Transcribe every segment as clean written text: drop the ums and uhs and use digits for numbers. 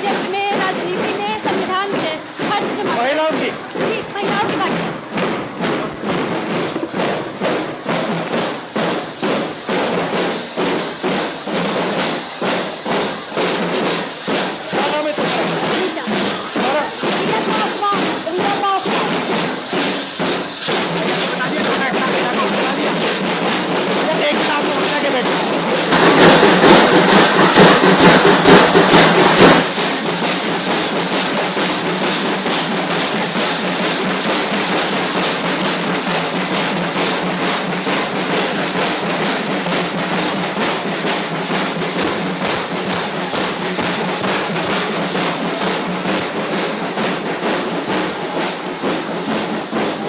Project में, राजनीति में, संविधान से, हर चीज में महिलाओं की जी, महिलाओं की भागीदारी। क्या नाम है तुम्हारा? तुम्हारा? एक साथ में उठा के बैठो।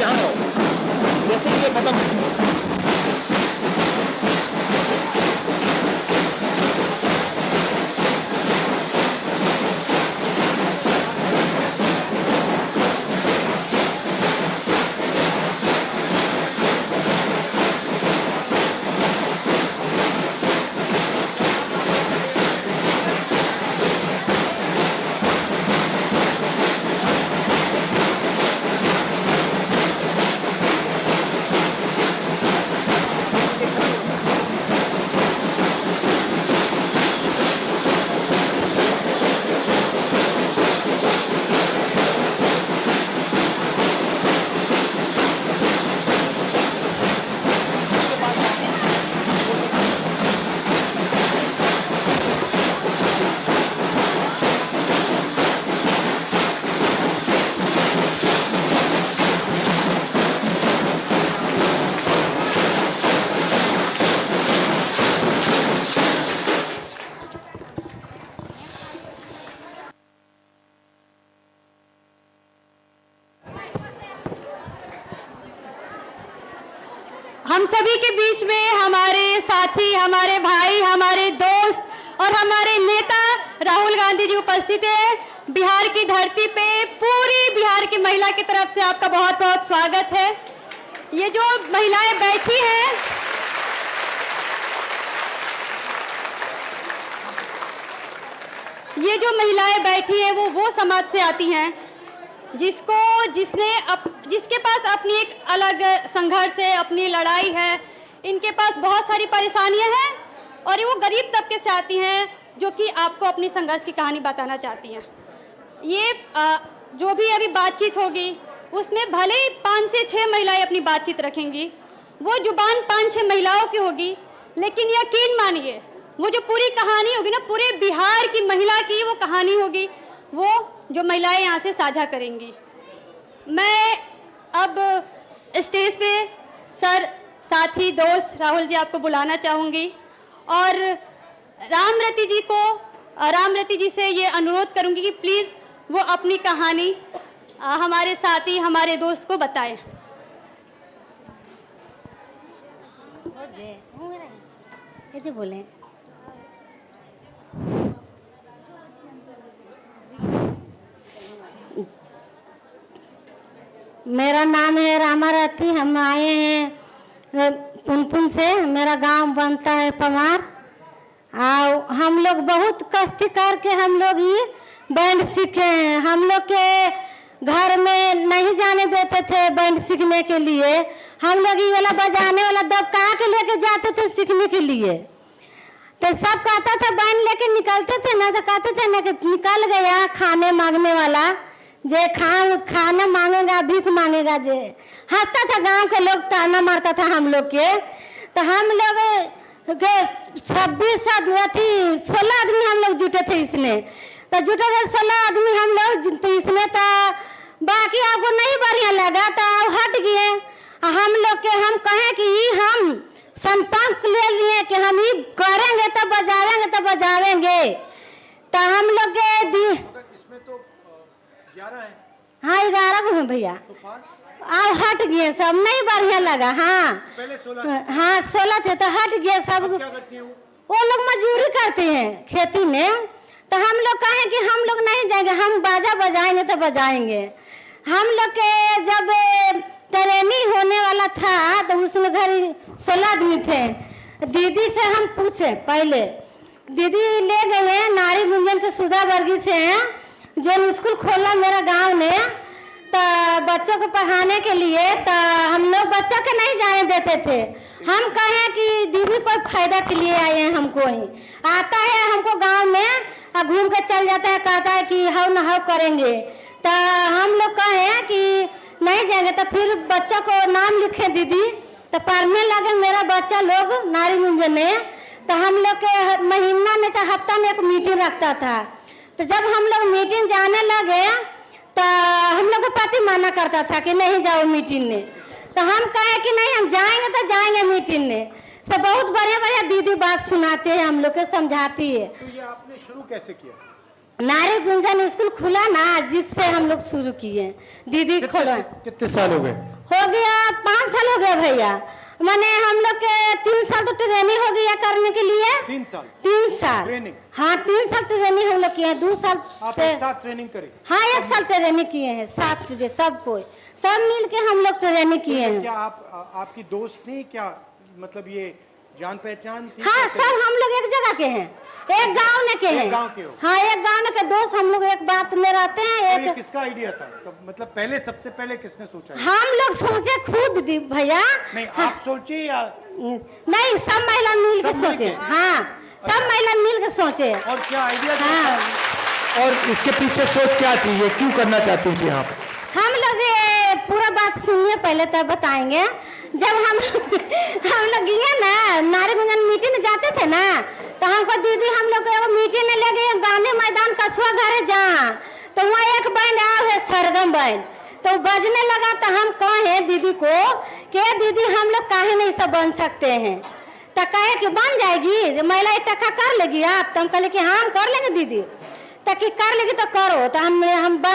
यहाँ आओ। जैसे ही ये खत्म हम सभी के बीच में हमारे साथी, हमारे भाई, हमारे दोस्त और हमारे नेता राहुल गांधी जी उपस्थित हैं। बिहार की धरती पे पूरी बिहार की महिला की तरफ से आपका बहुत बहुत स्वागत है। ये जो महिलाएं बैठी हैं, ये जो महिलाएं बैठी हैं वो समाज से आती हैं जिसके पास अपनी एक अलग संघर्ष है, अपनी लड़ाई है। इनके पास बहुत सारी परेशानियां हैं और वो गरीब तबके से आती हैं जो कि आपको अपनी संघर्ष की कहानी बताना चाहती हैं। ये जो भी अभी बातचीत होगी उसमें भले ही 5 से 6 महिलाएं अपनी बातचीत रखेंगी, वो जुबान 5-6 महिलाओं की होगी, लेकिन यकीन मानिए वो जो पूरी कहानी होगी ना, पूरे बिहार की महिला की वो कहानी होगी, वो जो महिलाएं यहाँ से साझा करेंगी। मैं अब स्टेज पे सर, साथी, दोस्त राहुल जी आपको बुलाना चाहूँगी और रामरती जी से ये अनुरोध करूँगी कि प्लीज़ वो अपनी कहानी हमारे साथी, हमारे दोस्त को बताएं। कैसे बोले? मेरा नाम है रामारती। हम आए हैं पुनपुन से। मेरा गांव बनता है पमार। और हम लोग बहुत कष्ट करके हम लोग ये बैंड सीखे हैं। हम लोग के घर में नहीं जाने देते थे बैंड सीखने के लिए। हम लोग ये वाला बजाने वाला दबका के लेके जाते थे सीखने के लिए। तो सब कहता था बैंड लेके निकलते थे ना, तो कहते थे ना कि निकल गया खाने मांगने वाला, जे खाना मांगेगा, भीख मांगेगा। जे हंसता था, गांव के लोग ताना मारता था हम लोग के। तो हम लोग के 16 आदमी हम लोग जुटे थे इसमें। तो जुटे थे 16 आदमी हम लोग तो इसमें। तो बाकी आपको नहीं बढ़िया लगा तो हट गए। हम लोग के हम कहें कि हम संपर्क ले लिए कि हम ये करेंगे तो बजावेंगे तो बजावेंगे। तो हम लोग के इसमें तो 11 है। हाँ 11 को हैं भैया। तो अब हट गए सब, नहीं बढ़िया लगा। हाँ पहले 16 हाँ 16 थे तो हट गए सब। क्या करती है वो लोग मजदूरी करते हैं खेती में। तो हम लोग कहें कि हम लोग नहीं जाएंगे, हम बाजा बजाएंगे तो बजाएंगे। हम लोग के जब ट्रेनिंग होने वाला था तो उसमें घर 16 आदमी थे। दीदी से हम पूछे पहले दीदी ले गए हैं नारी गुंजन के सुधा वर्गी से हैं, जो स्कूल खोला मेरा गांव ने, तो बच्चों को पढ़ाने के लिए। तो हम लोग बच्चों के नहीं जाने देते थे। हम कहें कि दीदी कोई फायदा के लिए आए हैं, हमको ही आता है हमको गांव में घूम के चल जाता है, कहता है कि हाउ न हाउ करेंगे। तो हम लोग कहें कि नहीं जाएंगे। तो फिर बच्चों को नाम लिखे दीदी, तो पढ़ने लगे मेरा बच्चा लोग नारी गुंजन में। तो हम लोग के महीना में चाहे हफ्ता में एक मीटिंग रखता था। तो जब हम लोग मीटिंग जाने लगे तो हम लोग का पति मना करता था कि नहीं जाओ मीटिंग में। तो हम कहे कि नहीं हम जाएंगे तो जाएंगे मीटिंग में। सब बहुत बढ़िया बढ़िया दीदी बात सुनाते हैं, हम लोग के समझाती है। तो ये आपने शुरू कैसे किया? नारी गुंजन स्कूल खुला ना, जिससे हम लोग शुरू किए। दीदी खोलो। कितने साल हो गए? हो गया 5 साल हो गया भैया। मैंने हम लोग के 3 साल तो ट्रेनिंग हो गया करने के लिए। 3 साल? 3 साल ट्रेनिंग? हाँ 3 साल ट्रेनिंग हम लोग किए हैं। 2 साल आप से एक साथ ट्रेनिंग करें? हाँ 1 साल ट्रेनिंग किए हैं, साथ सब कोई सब मिल के हम लोग ट्रेनिंग किए हैं। क्या आपकी दोस्त थी क्या, मतलब ये जान पहचान थी? हाँ सब हम लोग एक जगह के हैं, एक गांव ने के हैं। गांव के हो? हाँ एक गांव के दोस्त हम लोग एक बात में रहते हैं। तो ये एक किसका आइडिया था? तो मतलब पहले सबसे पहले किसने सोचा? हम लोग सोचे खुद भैया। नहीं आप सोचे या? नहीं सब महिला मिल के सोचे। हाँ सब महिला मिल के सोचे। और क्या आइडिया? हाँ और इसके पीछे सोच क्या थी, ये क्यों करना चाहती थी आप? हम लोग पूरा बात सुनिए पहले तब बताएंगे। जब हम लोग गए ना नारी गुंजन मीटिंग में जाते थे ना, तो हमको दीदी हम लोग मीटिंग में ले गए गांधी मैदान कछुआ घरे जहाँ। तो वहाँ एक बैंड आया है सरगम बैंड, तो बजने लगा। तो हम कहे दीदी को कि दीदी हम लोग काहे नहीं सब बन सकते हैं? तो कहे कि बन जाएगी, महिला इकट्ठा कर लेगी आप? तो हम कहले कि हाँ हम कर लेंगे दीदी। तो कि कर लेगी तो करो। तो हम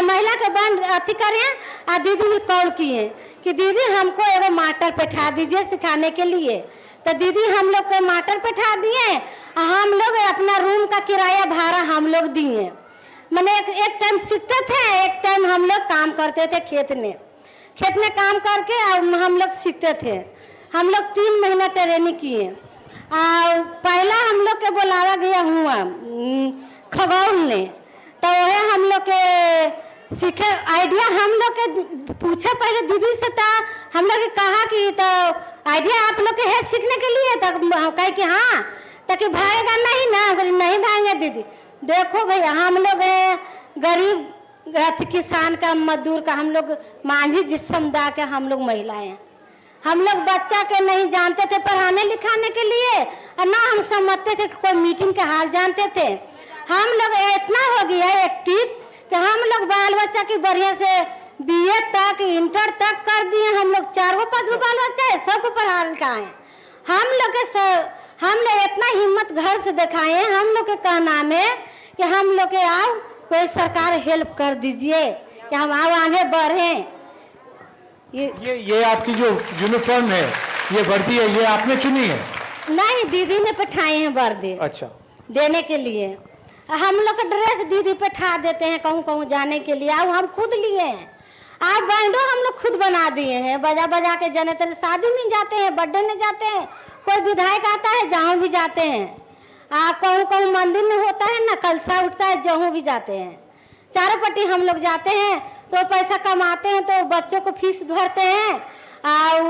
महिला के बंद अथी करें। और दीदी भी कॉल किए कि दीदी हमको एगो मास्टर बैठा दीजिए सिखाने के लिए। तो दीदी हम लोग को मास्टर बैठा दिए। हम लोग अपना रूम का किराया भाड़ा हम लोग दिए। मैंने एक टाइम सीखते थे, एक टाइम हम लोग काम करते थे खेत में काम करके हम लोग सीखते थे। हम लोग 3 महीना ट्रेनिंग किए। और पहला हम लोग के बुलावा गया हुआ खगौल ने। तो वह हम लोग के सीखे आइडिया हम लोग के पूछा पहले दीदी से। था हम लोग कहा कि तो आइडिया आप लोग के है सीखने के लिए? तो कहे कि हाँ। तो कि भागेगा नहीं ना? नहीं भागेंगे दीदी। देखो भैया हम लोग गरीब किसान का मजदूर का हम लोग मांझी जिस समुदाय के हम लोग महिलाएं हैं। हम लोग बच्चा के नहीं जानते थे पढ़ाने लिखाने के लिए, और ना हम समझते थे कोई मीटिंग के हाल जानते थे। हम लोग इतना हो गया एक्टिव कि हम लोग बाल बच्चा की बढ़िया से BA तक इंटर तक कर दिए। हम लोग 4-5 बाल बच्चा है, सबको पढ़ा लिखाए। हम लोग इतना हिम्मत घर से दिखाए। हम लोग के कहना है कि हम लोग के आओ कोई सरकार हेल्प कर दीजिए कि हम आओ आगे बढ़े। ये आपकी जो यूनिफॉर्म है, ये वर्दी है, ये आपने चुनी है? नहीं दीदी ने बैठाए हैं वर्दी। अच्छा। देने के लिए हम लोग का ड्रेस दीदी बैठा देते हैं कहूँ कहूँ जाने के लिए। अब हम खुद लिए हैं। आप बैंडो हम लोग खुद बना दिए हैं, बजा बजा के जने तेरे शादी में जाते हैं, बर्थडे में जाते हैं, कोई विधायक आता है जहाँ भी जाते हैं। आप कहूँ कहूँ मंदिर में होता है ना कलसा उठता है, जहाँ भी जाते हैं। चारों पट्टी हम लोग जाते हैं तो पैसा कमाते हैं, तो बच्चों को फीस भरते हैं। और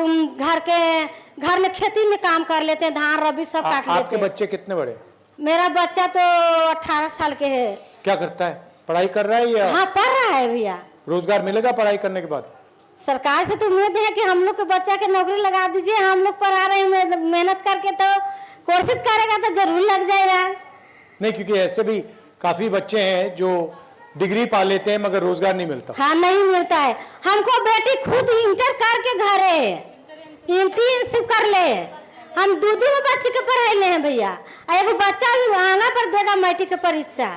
घर में खेती में काम कर लेते हैं, धान रबी सब काट लेते हैं। आपके बच्चे कितने बड़े? मेरा बच्चा तो 18 साल के है। क्या करता है? पढ़ाई कर रहा है या? हाँ पढ़ रहा है भैया। रोजगार मिलेगा पढ़ाई करने के बाद? सरकार से तो उम्मीद है कि हम लोग के बच्चा के नौकरी लगा दीजिए। हम लोग पढ़ा रहे हैं मेहनत करके, तो कोशिश करेगा तो जरूर लग जाएगा। नहीं, क्योंकि ऐसे भी काफी बच्चे हैं जो डिग्री पा लेते हैं मगर रोजगार नहीं मिलता। हाँ नहीं मिलता है। हमको बेटी खुद इंटर करके घर है, इंटर्नशिप कर ले। हम 2 बच्चे के पढ़ाई ले हैं भैया। एगो बच्चा भी आगा पर देगा मैट्रिक के परीक्षा,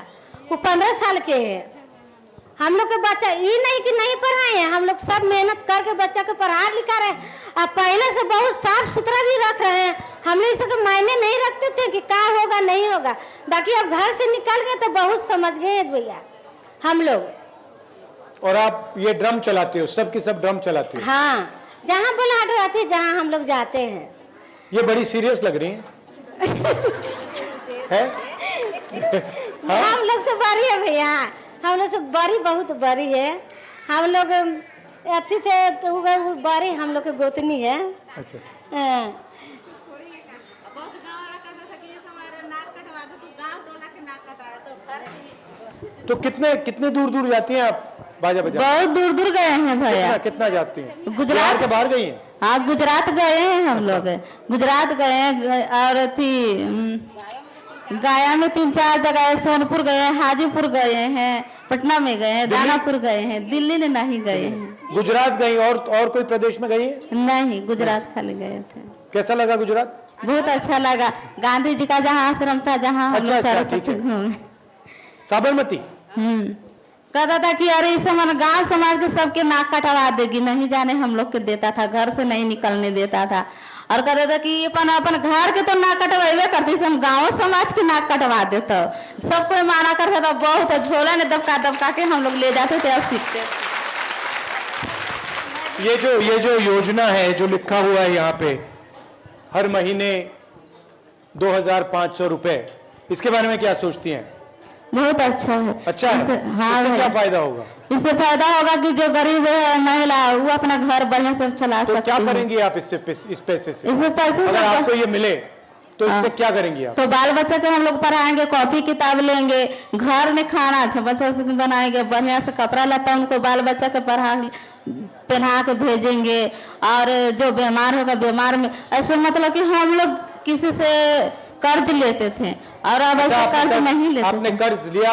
वो 15 साल के है। हम लोग के बच्चा ये नहीं कि नहीं पढ़ाए हैं, हम लोग सब मेहनत करके बच्चा को पढ़ा लिखा रहे। अब पहले से बहुत साफ सुथरा भी रख रहे हैं। हम लोग इसके मायने नहीं रखते थे कि क्या होगा नहीं होगा। बाकी अब घर से निकल गए तो बहुत समझ गए भैया हम लोग। और आप ये ड्रम चलाते हो, सब की सब ड्रम चलाते हो? हाँ जहाँ बुलाहट रहती है जहाँ हम लोग जाते हैं। ये बड़ी सीरियस लग रही है? हम लोग से बड़ी है भैया, हम लोग से बड़ी, बहुत बड़ी है। हम लोग अति थे तो वो बड़ी हम लोग के गोतनी है। अच्छा, हाँ। तो कितने कितने दूर दूर जाती हैं आप बाजा बजा? बहुत दूर दूर गए हैं भैया। कितना कितना जाती हैं? गुजरात बिहार के बाहर गई हैं? हाँ, गुजरात गए हैं हम लोग। गुजरात गए हैं और थी गया में 3-4 जगह है। सोनपुर गए हैं, हाजीपुर गए हैं, पटना में गए हैं, दानापुर गए हैं, दिल्ली में नहीं गए हैं। गुजरात गई और कोई प्रदेश में गई है? नहीं, गुजरात खाली गए थे। कैसा लगा गुजरात? बहुत अच्छा लगा। गांधी जी का जहाँ आश्रम था, जहाँ हम लोग अच्छा, चारों ठीक है। पट्टी घूमे। साबरमती? कहता था कि अरे इस समय गांव समाज के सबके नाक कटवा देगी, नहीं जाने हम लोग के देता था, घर से नहीं निकलने देता था। और कहता था कि अपन घर के तो नाक कटवाइबे करती, हम गाँव समाज के नाक कटवा देते। सब कोई माना करता था, बहुत झोला ने दबका दबका के हम लोग ले जाते थे और सीखते। ये जो योजना है, जो लिखा हुआ है यहाँ पे, हर महीने 2,500 रुपए, इसके बारे में क्या सोचती हैं? बहुत अच्छा है। अच्छा है। हाँ, इससे क्या फायदा होगा? इससे फायदा होगा कि जो गरीब है महिला, वो अपना घर बढ़िया से चला तो सकती क्या है। करेंगे आप इस पैसे से? इससे पैसे अगर से आपको ये मिले तो इससे क्या करेंगी आप? तो बाल बच्चा के हम लोग पढ़ाएंगे, कॉपी किताब लेंगे, घर में खाना अच्छा बच्चा से बनाएंगे, बढ़िया से कपड़ा लता उनको बाल बच्चा के पहना के भेजेंगे। और जो बीमार होगा, बीमार में ऐसे मतलब कि हम लोग किसी से कर्ज लेते थे और अब ऐसे कर्ज नहीं लेते। आपने कर्ज लिया?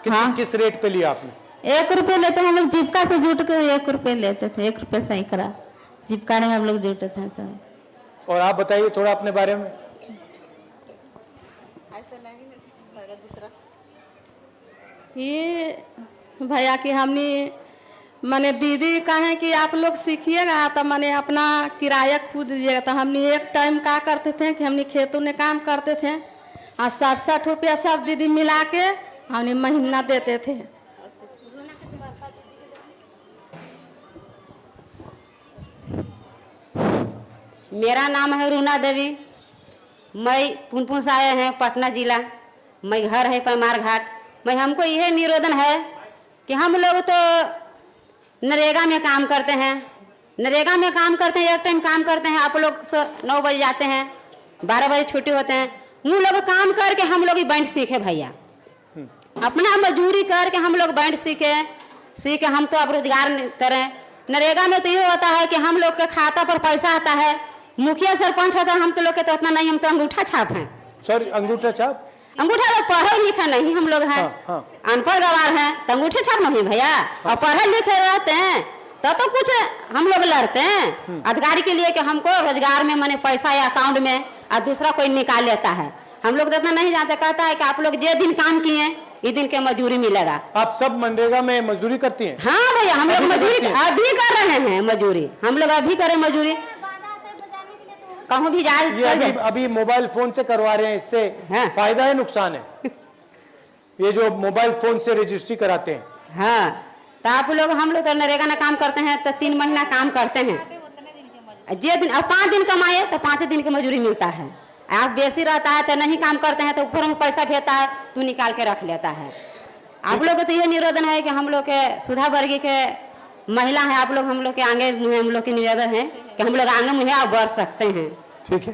हाँ। किस रेट पे लिया आपने? 1 रुपये लेते हम लोग, जीविका से जुट के 1 रुपये लेते थे। 1 रुपये सैकड़ा जीविका में हम लोग जुटे थे सब। और आप बताइए थोड़ा अपने बारे में। ये भैया कि हमने मैंने दीदी कहे कि आप लोग सीखिएगा तो मैंने अपना किराया खुद दीजिएगा। तो हमने एक टाइम क्या करते थे कि हमने खेतों में काम करते थे और 60-60 रुपया सब दीदी मिला के हमने महीना देते थे। मेरा नाम है रूना देवी। मैं पुनपुन से आए हैं, पटना जिला। मैं घर है पैमार घाट। मैं हमको यह निवेदन है कि हम लोग तो नरेगा में काम करते हैं, नरेगा में काम करते हैं, एक टाइम काम करते हैं। आप लोग 9 बजे जाते हैं, 12 बजे छुट्टी होते हैं। वो लोग काम करके हम लोग बैंड सीखे भैया, अपना मजदूरी करके हम लोग बैंड सीखे हम तो अब रोजगार करें। नरेगा में तो ये होता है कि हम लोग के खाता पर पैसा आता है, मुखिया सरपंच होता है, हम तो लोग के तो उतना नहीं, हम तो अंगूठा छाप हैं। सॉरी, अंगूठा छाप? अंगूठा लोग पढ़े लिखे नहीं हम लोग हैं। हाँ। अनपढ़ गवार हैं तो अंगूठे छाप नहीं भैया। और पढ़े लिखे रहते हैं तो कुछ हम लोग लड़ते हैं अधिकारी के लिए कि हमको रोजगार में मैंने पैसा या अकाउंट में और दूसरा कोई निकाल लेता है। हम लोग तो इतना नहीं जानते। कहता है कि आप लोग जे दिन काम किए ये दिन के मजदूरी मिलेगा। आप सब मनरेगा में मजदूरी करती हैं? हाँ भैया, हम लोग मजदूरी अभी कर रहे हैं। मजदूरी हम लोग अभी करें मजदूरी, कहूँ भी जा। ये अभी मोबाइल फोन से करवा रहे हैं, इससे हाँ। फायदा है नुकसान है? ये जो मोबाइल फोन से रजिस्ट्री कराते हैं। हाँ, तो आप लोग हम लोग तो नरेगा में काम करते हैं तो 3 महीना काम करते हैं। जे दिन अब 5 दिन कमाए तो 5 दिन की मजदूरी मिलता है। आप बेसी रहता है तो नहीं काम करते हैं तो ऊपर में पैसा भेजता है, तू निकाल के रख लेता है। आप लोग को तो यह निवेदन है कि हम लोग के सुधा वर्गीय के महिला है, आप लोग हम लोग के आगे मुहे हम लोग के निवेदन है कि हम लोग आगे मुहे आप बढ़ सकते हैं। ठीक है,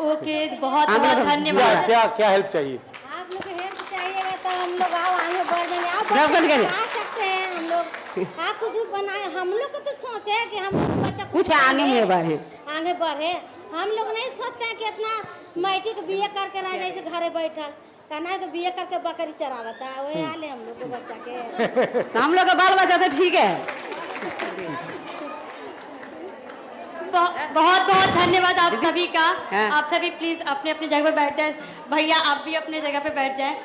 ओके, बहुत आप बहुत लोग- धन्यवाद। क्या हेल्प चाहिए? आप लोग हेल्प चाहिएगा तो हम लोग आओ आगे बढ़ जाएंगे। आप जब बढ़ बच्चे गए। आ सकते हैं। हम लोग हाँ कुछ भी बनाए। हम लोग को तो सोचे है कि हम बच्चा कुछ आगे मुहे बढ़े। आगे बढ़े। हम लोग नहीं सोचते हैं कि इतना मैट्रिक बीए करके रह जाए से घरे बैठल। कहना है कि बीए करके बकरी चरावता है, वही हाल है हम लोग के बच्चा के। तो हम लोग का बाल बच्चा तो ठीक है। बहुत बहुत धन्यवाद आप सभी का। हाँ। आप सभी प्लीज अपने अपने जगह पे बैठ जाए। भैया आप भी अपने जगह पे बैठ जाए।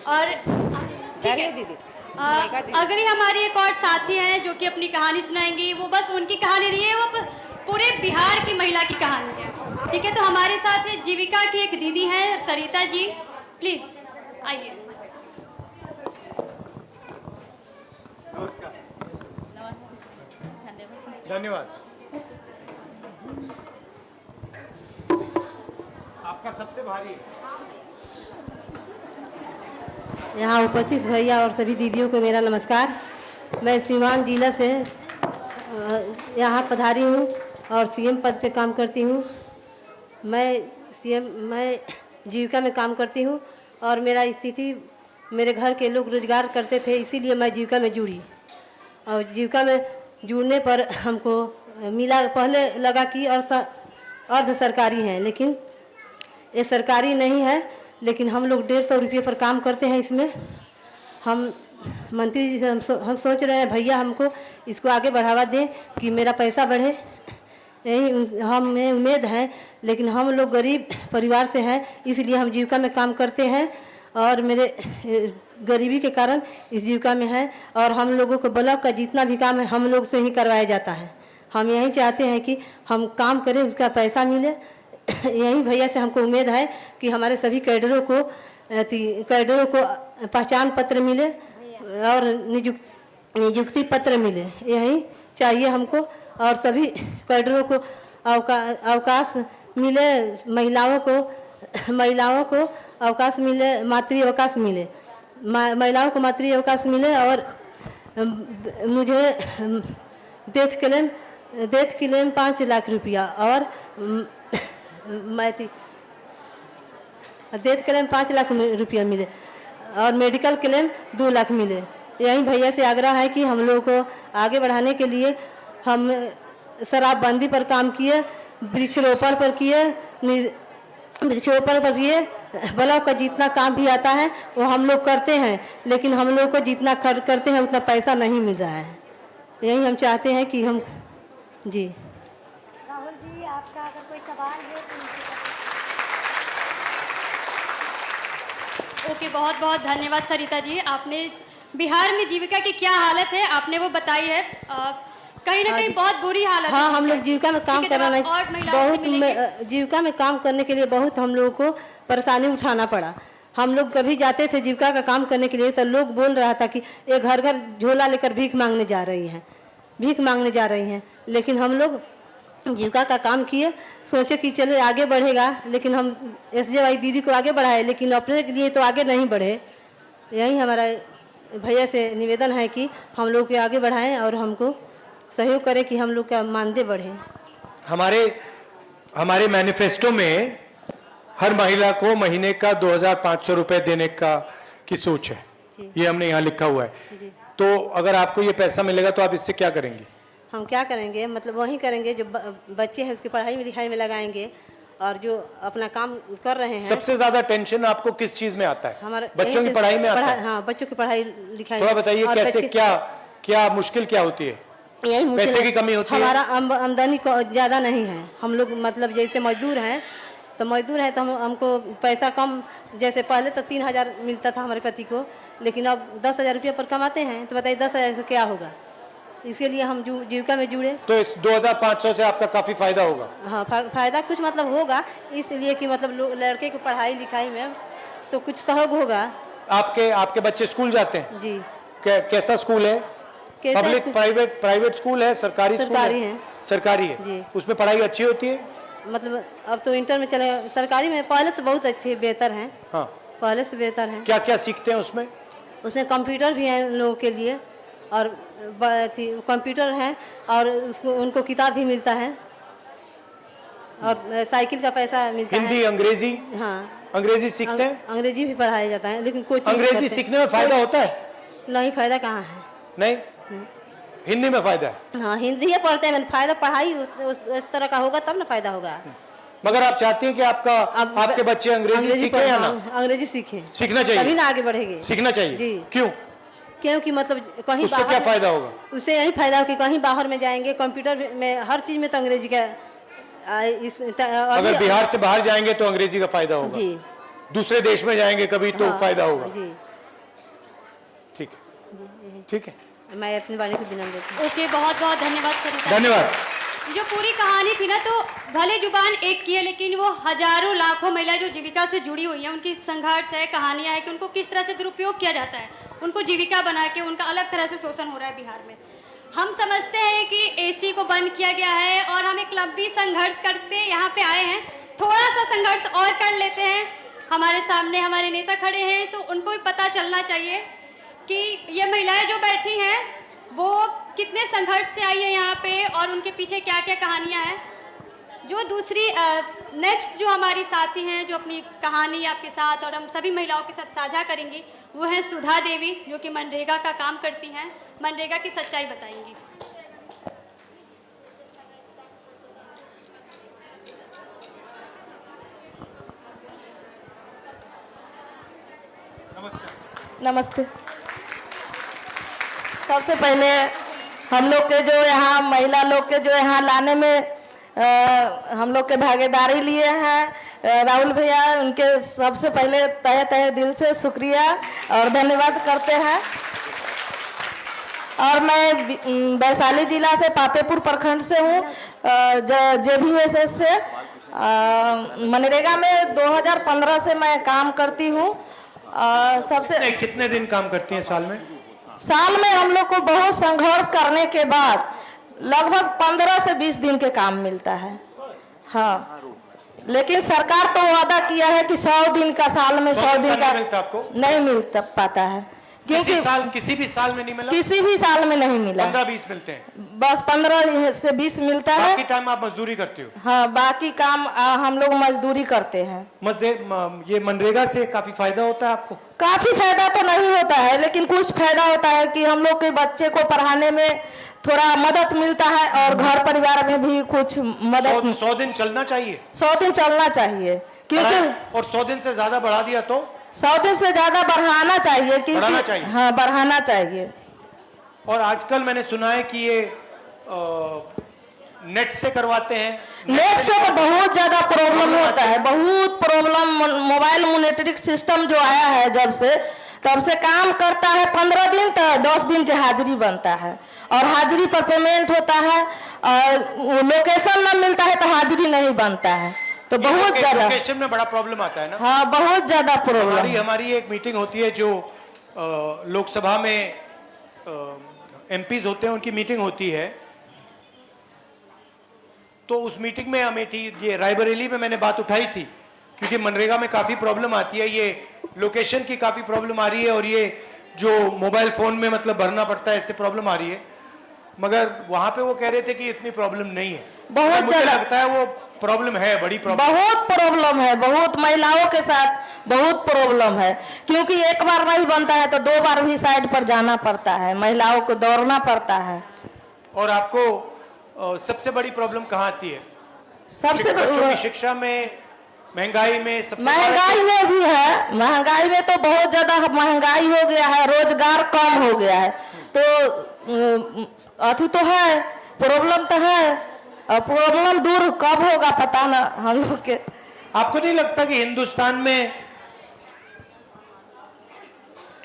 और ठीक है दीदी, अगली हमारी एक और साथी हैं जो कि अपनी कहानी सुनाएंगी। वो बस उनकी कहानी नहीं है, वो पूरे बिहार की महिला की कहानी है। ठीक है, तो हमारे साथ है जीविका की एक दीदी हैं, सरिता जी। प्लीज आइए। धन्यवाद। आपका सबसे भारी है। यहाँ उपस्थित भैया और सभी दीदियों को मेरा नमस्कार। मैं सीवान जिला से यहाँ पधारी हूँ और सीएम पद पे काम करती हूँ। मैं जीविका में काम करती हूँ और मेरा स्थिति, मेरे घर के लोग रोजगार करते थे, इसीलिए मैं जीविका में जुड़ी। और जीविका में जुड़ने पर हमको मिला, पहले लगा कि अर्ध सरकारी है, लेकिन ये सरकारी नहीं है। लेकिन हम लोग 150 रुपये पर काम करते हैं इसमें। हम मंत्री जी से हम सोच रहे हैं भैया हमको इसको आगे बढ़ावा दें कि मेरा पैसा बढ़े, यही हमें उम्मीद है। लेकिन हम लोग गरीब परिवार से हैं, इसलिए हम जीविका में काम करते हैं और मेरे गरीबी के कारण इस जीविका में है। और हम लोगों को ब्लॉक का जितना भी काम है हम लोग से ही करवाया जाता है। हम यही चाहते हैं कि हम काम करें, उसका पैसा मिले। यही भैया से हमको उम्मीद है कि हमारे सभी कैडरों को पहचान पत्र मिले और नियुक्ति पत्र मिले, यही चाहिए हमको। और सभी कैडरों को अवकाश मिले, महिलाओं को अवकाश मिले, मातृ अवकाश मिले, महिलाओं को मातृ अवकाश मिले। और मुझे डेथ क्लेम 5 लाख रुपया और डेथ क्लेम 5 लाख रुपया मिले और मेडिकल क्लेम 2 लाख मिले। यही भैया से आग्रह है कि हम लोगों को आगे बढ़ाने के लिए हम शराबबंदी पर काम किए, वृक्षारोपण पर किए, ब्लॉक का जितना काम भी आता है वो हम लोग करते हैं, लेकिन हम लोग को जितना करते हैं उतना पैसा नहीं मिल रहा है। यही हम चाहते हैं कि हम जी। राहुल जी, आपका अगर कोई सवाल है तो ओके, बहुत बहुत धन्यवाद सरिता जी। आपने बिहार में जीविका की क्या हालत है आपने वो बताई है। कहीं ना कहीं बहुत बुरी हालत है। हाँ, हम लोग जीविका में काम करना नहीं, बहुत जीविका में काम करने के लिए बहुत हम लोगों को परेशानी उठाना पड़ा। हम लोग कभी जाते थे जीविका का काम करने के लिए तो लोग बोल रहा था कि ये घर घर झोला लेकर भीख मांगने जा रही हैं। लेकिन हम लोग जीविका का काम किए, सोचे कि चले आगे बढ़ेगा, लेकिन हम SJY दीदी को आगे बढ़ाए, लेकिन अपने के लिए तो आगे नहीं बढ़े। यही हमारा भैया से निवेदन है कि हम लोग के आगे बढ़ाएं और हमको सहयोग करें कि हम लोग का मानदेय बढ़े। हमारे मैनिफेस्टो में हर महिला को महीने का 2500 रुपए देने की सोच है, ये हमने यहाँ लिखा हुआ है। तो अगर आपको ये पैसा मिलेगा तो आप इससे क्या करेंगे? हम क्या करेंगे, मतलब वही करेंगे जो बच्चे हैं उसकी पढ़ाई में लिखाई में लगाएंगे और जो अपना काम कर रहे हैं। सबसे ज्यादा टेंशन आपको किस चीज में आता है? हमारे बच्चों की पढ़ाई में आता है? हाँ, बच्चों की पढ़ाई लिखाई। थोड़ा बताइए कैसे, क्या मुश्किल क्या होती है? यही मुश्किल, पैसे की कमी होती है। हमारा आमदनी ज़्यादा नहीं है। हम लोग मतलब जैसे मजदूर हैं तो हमको पैसा कम, जैसे पहले तो 3000 मिलता था हमारे पति को, लेकिन अब 10,000 रुपये पर कमाते हैं। तो बताइए 10,000 से क्या होगा? इसके लिए हम जीविका में जुड़े। तो इस 2500 से आपका काफी फायदा होगा? हाँ, फायदा कुछ मतलब होगा, इसलिए कि मतलब लड़के को पढ़ाई लिखाई में तो कुछ सहयोग होगा। आपके बच्चे स्कूल जाते हैं? जी। कैसा स्कूल है? पब्लिक प्राइवेट स्कूल है? सरकारी है? सरकारी है जी। उसमें पढ़ाई अच्छी होती है? मतलब अब तो इंटर में चले, सरकारी में पहले से बहुत अच्छे बेहतर हैं। हाँ, पहले से बेहतर हैं। क्या क्या सीखते हैं उसमें? उसमें कंप्यूटर भी है उन लोगों के लिए और कंप्यूटर है और उनको किताब भी मिलता है और साइकिल का पैसा मिलता है। हिंदी, अंग्रेजी? हाँ, अंग्रेजी सीखते हैं? अंग्रेजी भी पढ़ाया जाता है, लेकिन कोई अंग्रेजी सीखने में फायदा होता है? नहीं, फायदा कहाँ है? नहीं, हिंदी में फायदा है। हाँ, हिंदी ही पढ़ते हैं, फायदा पढ़ाई उस तरह का होगा तब ना फायदा होगा। मगर आप चाहती हैं कि आपके बच्चे अंग्रेजी सीखें या ना? अंग्रेजी सीखें, सीखना चाहिए, तभी ना आगे बढ़ेंगे। सीखना चाहिए जी। क्योंकि मतलब कहीं उससे क्या फायदा होगा? उससे यही फायदा हो कि कहीं बाहर में जाएंगे, कंप्यूटर में हर चीज में तो अंग्रेजी का अगर बिहार से बाहर जाएंगे तो अंग्रेजी का फायदा होगा। जी। दूसरे देश में जाएंगे कभी तो फायदा होगा। जी, ठीक है। मैं अपनी वाणी को विनम्र देती हूँ। ओके, बहुत बहुत धन्यवाद सरिता। धन्यवाद। जो पूरी कहानी थी ना, तो भले जुबान एक की है, लेकिन वो हजारों लाखों महिला जो जीविका से जुड़ी हुई हैं, उनकी संघर्ष है, कहानियां है कि उनको किस तरह से दुरुपयोग किया जाता है, उनको जीविका बना के उनका अलग तरह से शोषण हो रहा है बिहार में। हम समझते हैं कि AC को बंद किया गया है और हम एक लंबी संघर्ष करते यहाँ पे आए हैं। थोड़ा सा संघर्ष और कर लेते हैं, हमारे सामने हमारे नेता खड़े हैं, तो उनको भी पता चलना चाहिए कि ये महिलाएं जो बैठी हैं वो कितने संघर्ष से आई है यहाँ पे और उनके पीछे क्या क्या कहानियाँ हैं। जो दूसरी नेक्स्ट जो हमारी साथी हैं जो अपनी कहानी आपके साथ और हम सभी महिलाओं के साथ साझा करेंगी, वो हैं सुधा देवी, जो कि मनरेगा का काम करती हैं, मनरेगा की सच्चाई बताएंगी। नमस्ते। सबसे पहले हम लोग के जो यहाँ महिला लोग के जो यहाँ लाने में हम लोग के भागीदारी लिए हैं राहुल भैया, उनके सबसे पहले तहे तहे दिल से शुक्रिया और धन्यवाद करते हैं। और मैं वैशाली जिला से पातेपुर प्रखंड से हूँ, JBSS से। मनरेगा में 2015 से मैं काम करती हूँ। सबसे कितने दिन काम करती हैं साल में? साल में हम लोग को बहुत संघर्ष करने के बाद लगभग 15 से 20 दिन के काम मिलता है। हाँ, लेकिन सरकार तो वादा किया है कि 100 दिन का, साल में 100 दिन का मिलता आपको? नहीं मिल पाता है, क्योंकि किसी भी साल में नहीं मिला। किसी भी साल में नहीं मिला। 15-20 मिलते हैं, बस 15 से 20 मिलता है। बाकी टाइम आप मजदूरी करते हो? हाँ, बाकी काम हम लोग मजदूरी करते हैं। ये मनरेगा से काफी फायदा होता है आपको? काफी फायदा तो नहीं होता है, लेकिन कुछ फायदा होता है कि हम लोग के बच्चे को पढ़ाने में थोड़ा मदद मिलता है और घर परिवार में भी कुछ मदद। 100 दिन चलना चाहिए। 100 दिन चलना चाहिए, क्योंकि और 100 दिन से ज्यादा बढ़ा दिया तो 100 दिन से ज्यादा बढ़ाना चाहिए, बढ़ाना चाहिए। हाँ, बढ़ाना चाहिए। और आजकल मैंने सुना है कि ये नेट से करवाते हैं। नेट से तो बहुत ज्यादा प्रॉब्लम होता है, बहुत प्रॉब्लम। मोबाइल मॉनिटरिंग सिस्टम जो आया है जब से, तब से काम करता है 15 दिन तो 10 दिन की हाजिरी बनता है और हाजिरी पर पेमेंट होता है, और लोकेशन न मिलता है तो हाजिरी नहीं बनता है। तो बहुत ज्यादा लोकेशन में बड़ा प्रॉब्लम आता है ना? हाँ, बहुत ज्यादा प्रॉब्लम। हमारी एक मीटिंग होती है जो लोकसभा में MPs होते हैं, उनकी मीटिंग होती है। तो उस मीटिंग में अमेठी, ये रायबरेली में मैंने बात उठाई थी, क्योंकि मनरेगा में काफी प्रॉब्लम आती है, ये लोकेशन की काफी प्रॉब्लम आ रही है और ये जो मोबाइल फोन में मतलब भरना पड़ता है, इससे प्रॉब्लम आ रही है। मगर वहां पे वो कह रहे थे कि इतनी प्रॉब्लम नहीं है। बहुत मुझे ज्यादा लगता है वो प्रॉब्लम है, बड़ी प्रॉब्लम। बहुत प्रॉब्लम है, बहुत महिलाओं के साथ बहुत प्रॉब्लम है, क्योंकि एक बार नहीं बनता है तो 2 बार भी साइड पर जाना पड़ता है, महिलाओं को दौड़ना पड़ता है। और आपको सबसे बड़ी प्रॉब्लम कहाँ आती है? सबसे बच्चों की शिक्षा में, महंगाई में? सबसे महंगाई में भी है, महंगाई में तो बहुत ज्यादा महंगाई हो गया है, रोजगार कम हो गया है, तो अथी तो है, प्रॉब्लम तो है। और प्रॉब्लम दूर कब होगा पता ना हम लोग के। आपको नहीं लगता कि हिंदुस्तान में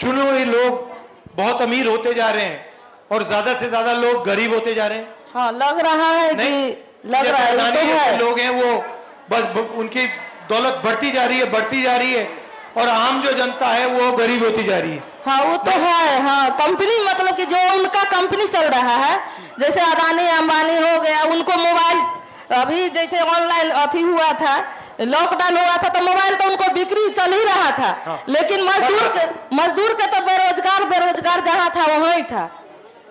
चुने हुए लोग बहुत अमीर होते जा रहे हैं और ज्यादा से ज्यादा लोग गरीब होते जा रहे हैं? हाँ, लग रहा है कि लग रहा है, तो है। लोग हैं वो बस उनकी दौलत बढ़ती जा रही है, बढ़ती जा रही है, और आम जो जनता है वो गरीब होती जा रही है। हाँ, वो तो है। हाँ, कंपनी मतलब कि जो उनका कंपनी चल रहा है, जैसे अदानी अंबानी हो गया, उनको मोबाइल अभी जैसे ऑनलाइन अथी हुआ था, लॉकडाउन हुआ था, तो मोबाइल तो उनको बिक्री चल ही रहा था। हाँ। लेकिन मजदूर के तो बेरोजगार जहाँ था वहीं था।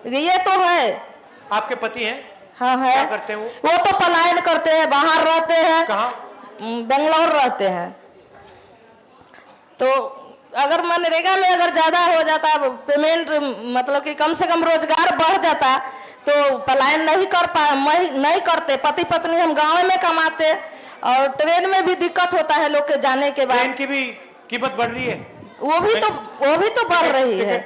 ये तो है। आपके पति हैं? हाँ, है। क्या करते हैं वो तो पलायन करते हैं, बाहर रहते हैं। कहाँ? बेंगलोर रहते हैं। तो अगर मनरेगा में अगर ज्यादा हो जाता पेमेंट, मतलब कि कम से कम रोजगार बढ़ जाता, तो पलायन नहीं करते। पति पत्नी हम गांव में कमाते, और ट्रेन में भी दिक्कत होता है लोग के जाने के बाद। ट्रेन की भी कीमत बढ़ रही है? वो भी तो बढ़ रही है।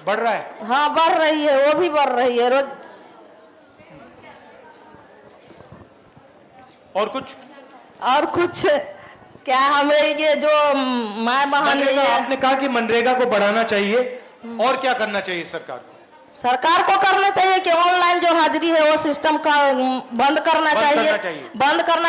बढ़ रहा है? हाँ, बढ़ रही है, वो भी बढ़ रही है रोज। और कुछ क्या हमें ये जो माँ बहन, आपने कहा कि मनरेगा को बढ़ाना चाहिए, और क्या करना चाहिए सरकार को? सरकार को करना चाहिए कि ऑनलाइन जो हाजिरी है वो सिस्टम का बंद करना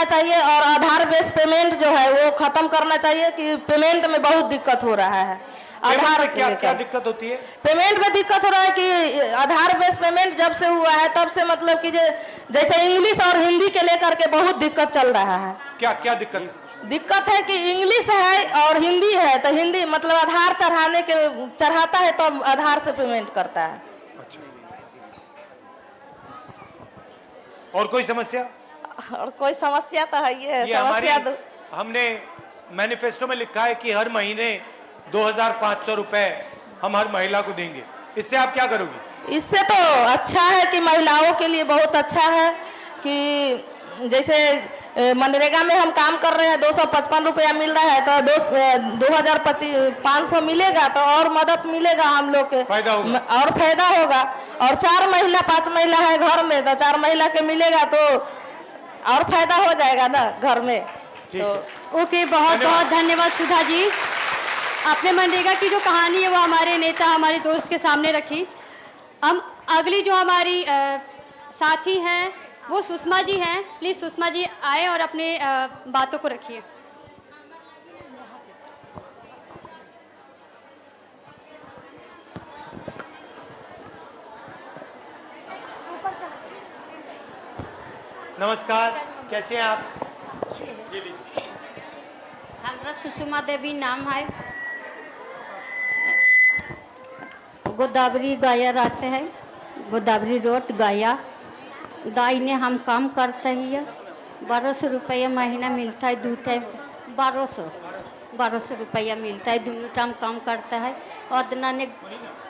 चाहिए, और आधार बेस पेमेंट जो है वो खत्म करना चाहिए, कि पेमेंट में बहुत दिक्कत हो रहा है। आधार क्या दिक्कत होती है? पेमेंट में दिक्कत हो रहा है कि आधार बेस पेमेंट जब से हुआ है तब से मतलब कि जैसे इंग्लिश और हिंदी के लेकर के बहुत दिक्कत चल रहा है। क्या दिक्कत? दिक्कत है कि इंग्लिश है और हिंदी है, तो हिंदी मतलब आधार चढ़ाता है तो आधार से पेमेंट करता है। अच्छा, और कोई समस्या? और कोई समस्या तो है ये हमारी समस्या हमने मैनिफेस्टो में लिखा है कि हर महीने 2,500 रुपए हम हर महिला को देंगे, इससे आप क्या करोगी? इससे तो अच्छा है कि महिलाओं के लिए बहुत अच्छा है कि जैसे मनरेगा में हम काम कर रहे हैं, 255 रुपया मिल रहा है, तो 2,500 मिलेगा तो और मदद मिलेगा हम लोग के, फायदा होगा और फायदा होगा। और 4 महिला 5 महिला है घर में, तो 4 महिला के मिलेगा तो और फायदा हो जाएगा ना घर में। तो ओके, बहुत बहुत धन्यवाद सुधा जी। आपने मनरेगा की जो कहानी है वो हमारे नेता, हमारे दोस्त के सामने रखी। हम अगली जो हमारी साथी हैं वो सुषमा जी हैं। प्लीज सुषमा जी आए और अपने बातों को रखिए। नमस्कार, कैसे हैं आप? हमारा सुषमा देवी नाम है, गोदावरी गया रहते हैं, गोदावरी रोड गया। दाई ने हम काम करते हैं, 1200 रुपया महीना मिलता है, 2 टाइम 1200 रुपया मिलता है, दोनों टाइम काम करता है। उतना ने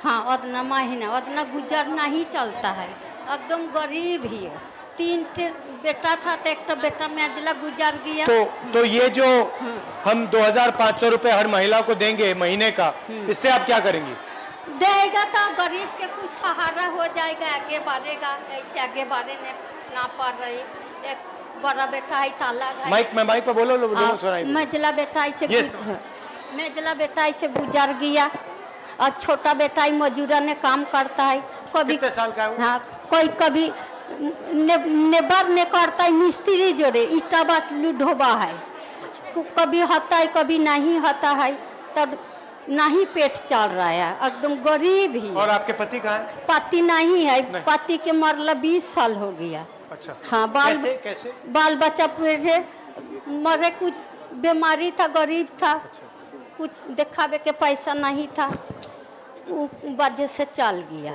हाँ उतना महीना उतना गुजरना ही चलता है, एकदम गरीब ही है। 3 बेटा था तो एक बेटा मेजला गुजर गया। तो ये जो हम 2,500 रुपए हर महिला को देंगे महीने का, इससे आप क्या करेंगी? देगा तो गरीब के कुछ सहारा हो जाएगा, आगे बढ़ेगा। ऐसे आगे बढ़े ना पड़ रही। एक बड़ा बेटा है ताला माइक पे बोलो सुनाई। मेजला बेटा ऐसे Yes. मेजला बेटा ऐसे गुजर गया, और छोटा बेटा ही मजूरा ने काम करता है। कभी कितने साल का है वो? हाँ, कोई कभी नेबर ने करता है, मिस्त्री जोड़े ईटा बाटलू ढोबा है। कभी होता है कभी नहीं होता है, तब नहीं पेट चल रहा है, एकदम गरीब ही। और आपके पति कहाँ है? पति नहीं है, पति के मरला 20 साल हो गया। अच्छा, हाँ, कैसे? बाल बच्चा पूरे मरे, कुछ बीमारी था, गरीब था, कुछ दिखावे के पैसा नहीं था, वो वजह से चल गया।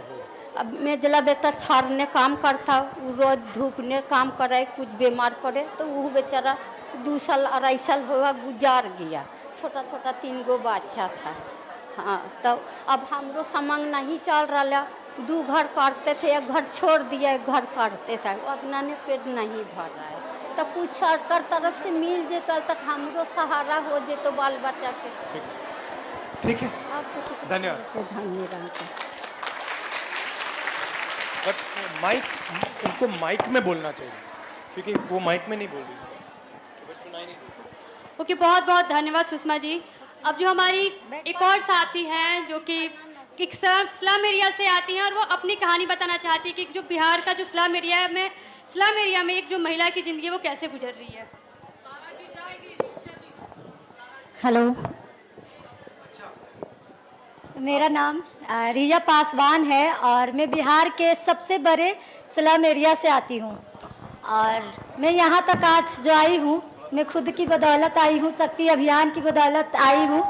अब मेजला बेटा छाड़ने काम करता, वो रोज धूप ने काम करे, कुछ बीमार पड़े तो वो बेचारा 2 साल 2.5 साल हुआ गुजार गया। छोटा छोटा 3 गो बच्चा था। हाँ, तो अब हमरो समंग नहीं चल रहा, 2 घर करते थे, एक घर छोड़ दिया, एक घर करते थे, उतना ने पेट नहीं भर रहा है। तो कुछ सरकार तरफ से मिल जेता तक हमरो सहारा हो जेतो बाल बच्चा के। ठीक है, आपको धन्यवाद। धन्यवाद। बट उनको माइक में बोलना चाहिए, क्योंकि वो माइक में नहीं बोल रही, सुनाई नहीं। ओके, बहुत बहुत धन्यवाद सुषमा जी। अब जो हमारी एक और साथी हैं जो कि एक स्लम एरिया से आती हैं और वो अपनी कहानी बताना चाहती है कि जो बिहार का जो स्लम एरिया में एक जो महिला की ज़िंदगी वो कैसे गुजर रही है। हेलो, मेरा नाम रिया पासवान है और मैं बिहार के सबसे बड़े स्लम एरिया से आती हूँ। और मैं यहाँ तक आज जो आई हूँ, मैं खुद की बदौलत आई हूँ, शक्ति अभियान की बदौलत आई हूँ।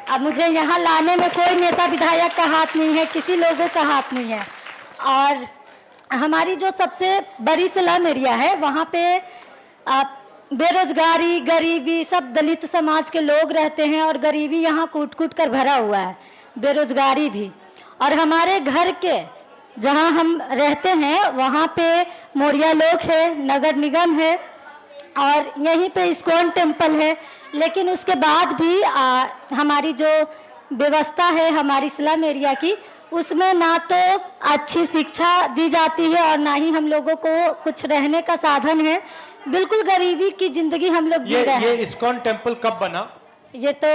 अब मुझे यहाँ लाने में कोई नेता विधायक का हाथ नहीं है, किसी लोगों का हाथ नहीं है। और हमारी जो सबसे बड़ी स्लम एरिया है, वहाँ पे बेरोजगारी, गरीबी, सब दलित समाज के लोग रहते हैं और गरीबी यहाँ कूट कूट कर भरा हुआ है, बेरोजगारी भी। और हमारे घर के जहाँ हम रहते हैं वहाँ पे मोरिया लोग है, नगर निगम है और यहीं पे इस्कॉन टेम्पल है। लेकिन उसके बाद भी हमारी जो व्यवस्था है हमारी स्लम एरिया की, उसमें ना तो अच्छी शिक्षा दी जाती है और ना ही हम लोगों को कुछ रहने का साधन है। बिल्कुल गरीबी की जिंदगी हम लोग जी रहे हैं। ये इस्कॉन टेम्पल कब बना? ये तो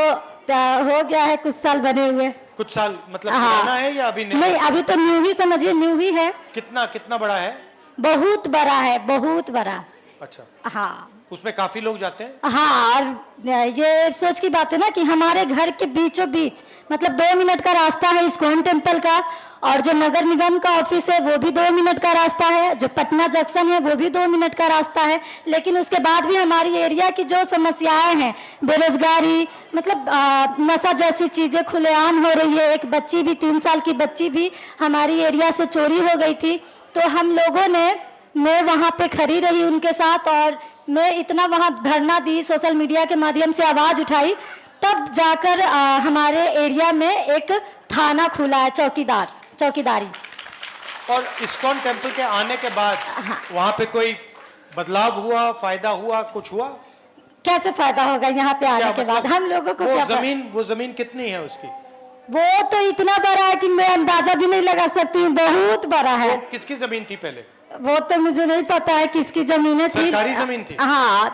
हो गया है कुछ साल बने हुए। कुछ साल मतलब पुराना है या अभी नहीं, अभी तो न्यू ही समझिए, न्यू ही है। कितना बड़ा है? बहुत बड़ा है, बहुत बड़ा। अच्छा, हाँ, उसमें काफी लोग जाते हैं। हाँ, और ये सोच की बात है ना कि हमारे घर के बीचों बीच मतलब 2 मिनट का रास्ता है इस्कॉन टेम्पल का, और जो नगर निगम का ऑफिस है वो भी 2 मिनट का रास्ता है, जो पटना जंक्शन है वो भी 2 मिनट का रास्ता है। लेकिन उसके बाद भी हमारी एरिया की जो समस्याएं हैं, बेरोजगारी, मतलब नशा जैसी चीजें खुलेआम हो रही है। एक बच्ची भी, 3 साल की बच्ची भी हमारी एरिया से चोरी हो गई थी। तो हम लोगों ने, मैं वहाँ पे खड़ी रही उनके साथ, और मैं इतना वहाँ धरना दी, सोशल मीडिया के माध्यम से आवाज उठाई, तब जाकर हमारे एरिया में एक थाना खुला है, चौकीदारी। और इस्कॉन टेम्पल के आने के बाद वहाँ पे कोई बदलाव हुआ, फायदा हुआ, कुछ हुआ? कैसे फायदा होगा यहाँ पे आने के बाद? हम लोगों को क्या वो जमीन कितनी है उसकी? वो तो इतना बड़ा है कि मैं अंदाजा भी नहीं लगा सकती हूँ, बहुत बड़ा है। किसकी जमीन थी पहले? वो तो मुझे नहीं पता है किसकी जमीनें थी। सरकारी जमीन थी? हाँ।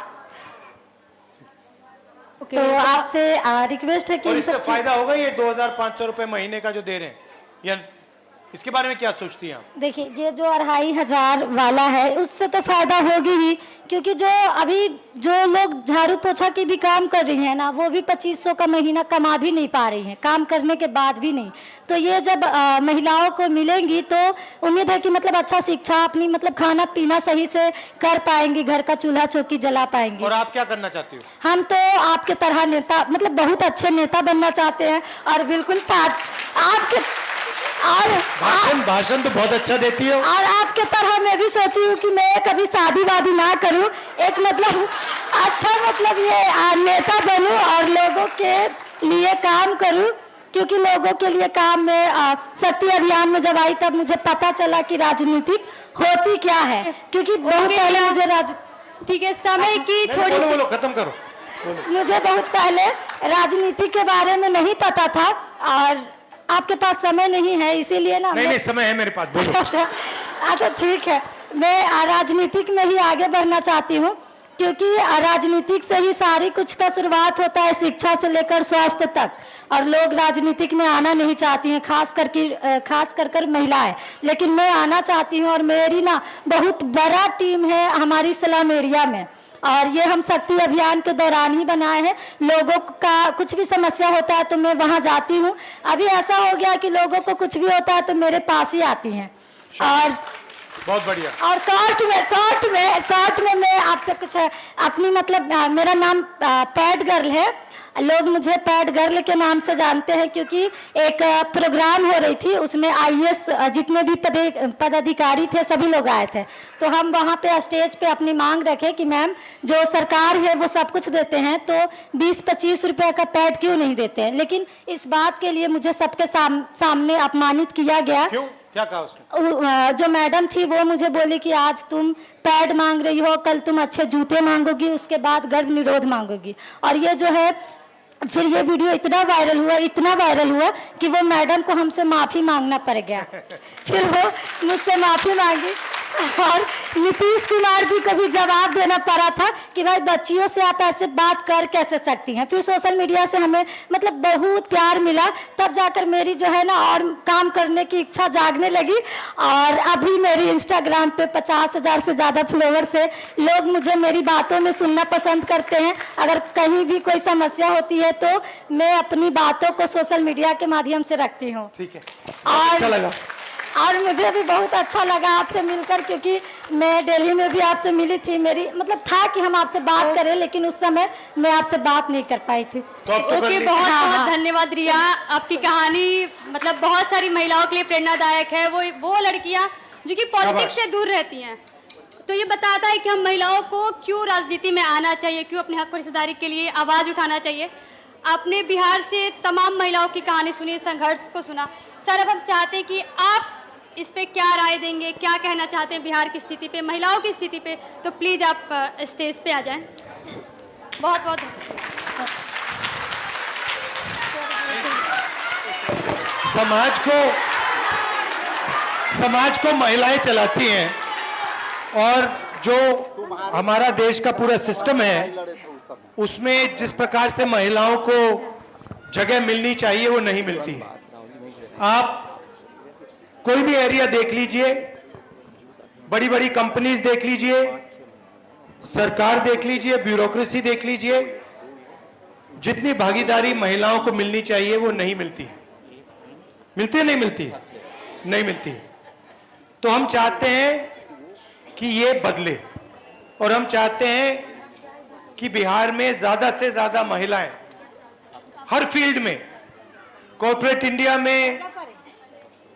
तो आपसे रिक्वेस्ट है कि और इन इससे सब फायदा होगा ये 2500 रुपए महीने का जो दे रहे हैं, या इसके बारे में क्या सोचती हैं आप? देखिए, ये जो 2500 वाला है उससे तो फायदा होगी ही, क्योंकि जो अभी जो लोग झाड़ू पोछा की भी काम कर रही हैं ना, वो भी 2500 का महीना कमा भी नहीं पा रही हैं, काम करने के बाद भी नहीं। तो ये जब महिलाओं को मिलेंगी तो उम्मीद है कि मतलब अच्छा शिक्षा, अपनी मतलब खाना पीना सही से कर पाएंगी, घर का चूल्हा चौकी जला पाएंगी। और आप क्या करना चाहती हो? हम तो आपके तरह नेता, मतलब बहुत अच्छे नेता बनना चाहते हैं, और बिल्कुल साथ आपके, और भाषण तो बहुत अच्छा देती हो। और आपके तरह मैं भी सोची हूँ कि मैं कभी शादी वादी ना करूँ, एक मतलब अच्छा मतलब ये नेता बनूं और लोगों के लिए काम करूं, क्योंकि लोगों के लिए काम में शक्ति अभियान में जब आई तब मुझे पता चला कि राजनीतिक होती क्या है, क्योंकि बहुत पहले मुझे ठीक है, समय की थोड़ी सी, बोलो, खत्म करो। मुझे बहुत पहले राजनीति के बारे में नहीं पता था, और आपके पास समय नहीं है इसीलिए ना। नहीं, समय है मेरे पास, बोलो। अच्छा ठीक है, मैं राजनीतिक में ही आगे बढ़ना चाहती हूँ, क्योंकि राजनीतिक से ही सारी कुछ का शुरुआत होता है, शिक्षा से लेकर स्वास्थ्य तक। और लोग राजनीतिक में आना नहीं चाहती हैं, खास कर महिलाएं, लेकिन मैं आना चाहती हूँ। और मेरी ना बहुत बड़ा टीम है हमारी स्लम एरिया में, और ये हम शक्ति अभियान के दौरान ही बनाए हैं। लोगों का कुछ भी समस्या होता है तो मैं वहाँ जाती हूँ। अभी ऐसा हो गया कि लोगों को कुछ भी होता है तो मेरे पास ही आती हैं। और बहुत बढ़िया। और शॉर्ट में मैं आपसे कुछ अपनी मतलब, मेरा नाम पैड गर्ल है, लोग मुझे पैड गर्ल के नाम से जानते हैं, क्योंकि एक प्रोग्राम हो रही थी, उसमें IAS जितने भी पदाधिकारी थे सभी लोग आए थे। तो हम वहाँ पे स्टेज पे अपनी मांग रखे कि मैम, जो सरकार है वो सब कुछ देते हैं, तो 20-25 रुपए का पैड क्यों नहीं देते हैं? लेकिन इस बात के लिए मुझे सबके सामने अपमानित किया गया। क्यों? क्या कहा उसने? जो मैडम थी वो मुझे बोली कि आज तुम पैड मांग रही हो, कल तुम अच्छे जूते मांगोगी, उसके बाद गर्भ निरोध मांगोगी। और ये जो है, फिर ये वीडियो इतना वायरल हुआ कि वो मैडम को हमसे माफी मांगना पड़ गया। फिर वो मुझसे माफी मांगी, और नीतीश कुमार जी को भी जवाब देना पड़ा था कि भाई बच्चियों से आप ऐसे बात कर कैसे सकती हैं। फिर सोशल मीडिया से हमें मतलब बहुत प्यार मिला, तब जाकर मेरी जो है ना और काम करने की इच्छा जागने लगी। और अभी मेरी इंस्टाग्राम पे 50,000 से ज़्यादा फॉलोवर्स है। लोग मुझे मेरी बातों में सुनना पसंद करते हैं। अगर कहीं भी कोई समस्या होती है तो मैं अपनी बातों को सोशल मीडिया के माध्यम से रखती हूँ। ठीक है, और अच्छा लगा। और मुझे भी बहुत अच्छा लगा आपसे मिलकर, क्योंकि मैं दिल्ली में भी आपसे मिली थी। मेरी मतलब था कि हम आपसे बात करें, लेकिन उस समय मैं आपसे बात नहीं कर पाई थी। ओके, बहुत बहुत धन्यवाद रिया, आपकी कहानी मतलब बहुत सारी महिलाओं के लिए प्रेरणादायक है। वो लड़कियां जो कि पॉलिटिक्स से दूर रहती हैं, तो ये बताता है कि हम महिलाओं को क्यों राजनीति में आना चाहिए, क्यों अपने हक और हिस्सेदारी के लिए आवाज़ उठाना चाहिए। आपने बिहार से तमाम महिलाओं की कहानी सुनी, संघर्ष को सुना। सर, अब हम चाहते हैं कि आप इस पे क्या राय देंगे, क्या कहना चाहते हैं बिहार की स्थिति पे, महिलाओं की स्थिति पे, तो प्लीज आप स्टेज पे आ जाएं। बहुत बहुत समाज को महिलाएं चलाती हैं, और जो हमारा देश का पूरा सिस्टम है उसमें जिस प्रकार से महिलाओं को जगह मिलनी चाहिए वो नहीं मिलती है। आप कोई भी एरिया देख लीजिए, बड़ी बड़ी कंपनीज देख लीजिए, सरकार देख लीजिए, ब्यूरोक्रेसी देख लीजिए, जितनी भागीदारी महिलाओं को मिलनी चाहिए वो नहीं मिलती है। मिलती है, नहीं मिलती है? नहीं मिलती है। तो हम चाहते हैं कि ये बदले, और हम चाहते हैं कि बिहार में ज्यादा से ज्यादा महिलाएं हर फील्ड में, कॉर्पोरेट इंडिया में,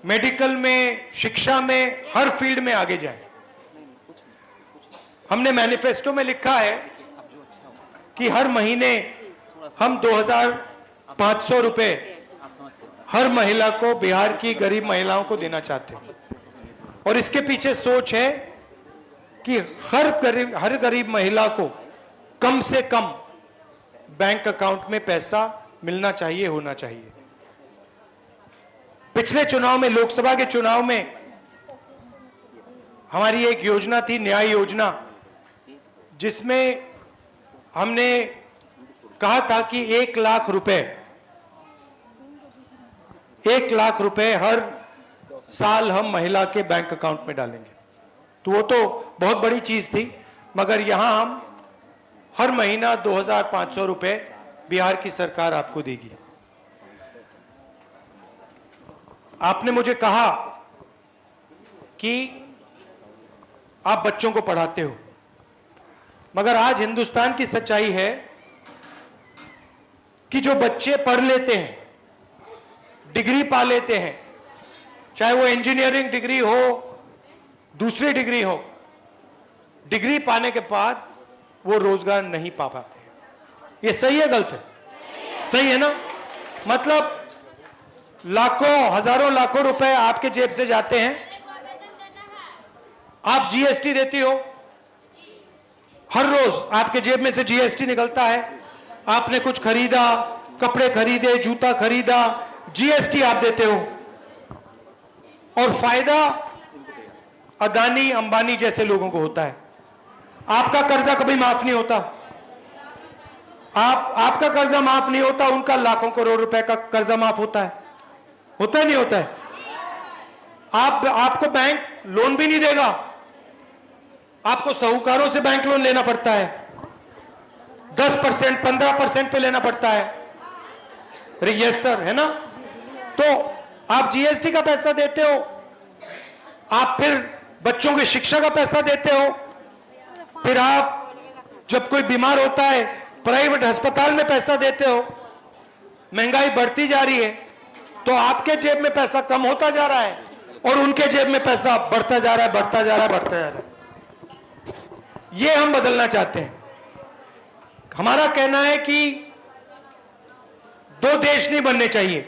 मेडिकल में, शिक्षा में, हर फील्ड में आगे जाएं। हमने मैनिफेस्टो में लिखा है कि हर महीने हम 2,500 रुपए हर महिला को, बिहार की गरीब महिलाओं को देना चाहते हैं। और इसके पीछे सोच है कि हर गरीब महिला को कम से कम बैंक अकाउंट में पैसा मिलना चाहिए, होना चाहिए। पिछले चुनाव में, लोकसभा के चुनाव में हमारी एक योजना थी, न्याय योजना, जिसमें हमने कहा था कि 1 लाख रुपए हर साल हम महिला के बैंक अकाउंट में डालेंगे। तो वो तो बहुत बड़ी चीज थी, मगर यहां हम हर महीना 2,500 रुपए बिहार की सरकार आपको देगी। आपने मुझे कहा कि आप बच्चों को पढ़ाते हो, मगर आज हिंदुस्तान की सच्चाई है कि जो बच्चे पढ़ लेते हैं, डिग्री पा लेते हैं, चाहे वो इंजीनियरिंग डिग्री हो, दूसरी डिग्री हो, डिग्री पाने के बाद वो रोजगार नहीं पा पाते। ये सही है, गलत है? सही है ना? मतलब लाखों, हजारों लाखों रुपए आपके जेब से जाते हैं, आप जीएसटी देती हो, हर रोज आपके जेब में से जीएसटी निकलता है। आपने कुछ खरीदा, कपड़े खरीदे, जूता खरीदा, जीएसटी आप देते हो, और फायदा अदानी, अंबानी जैसे लोगों को होता है। आपका कर्जा कभी माफ नहीं होता, आपका कर्जा माफ नहीं होता, उनका लाखों करोड़ रुपए का कर्जा माफ होता है। होता है, नहीं होता है? आपको बैंक लोन भी नहीं देगा, आपको साहूकारों से बैंक लोन लेना पड़ता है, 10%, 15% पे लेना पड़ता है। अरे यस सर, है ना? तो आप जीएसटी का पैसा देते हो, आप फिर बच्चों की शिक्षा का पैसा देते हो, फिर आप जब कोई बीमार होता है प्राइवेट अस्पताल में पैसा देते हो। महंगाई बढ़ती जा रही है, तो आपके जेब में पैसा कम होता जा रहा है और उनके जेब में पैसा बढ़ता जा रहा है, बढ़ता जा रहा है, बढ़ता जा रहा है। ये हम बदलना चाहते हैं। हमारा कहना है कि 2 देश नहीं बनने चाहिए,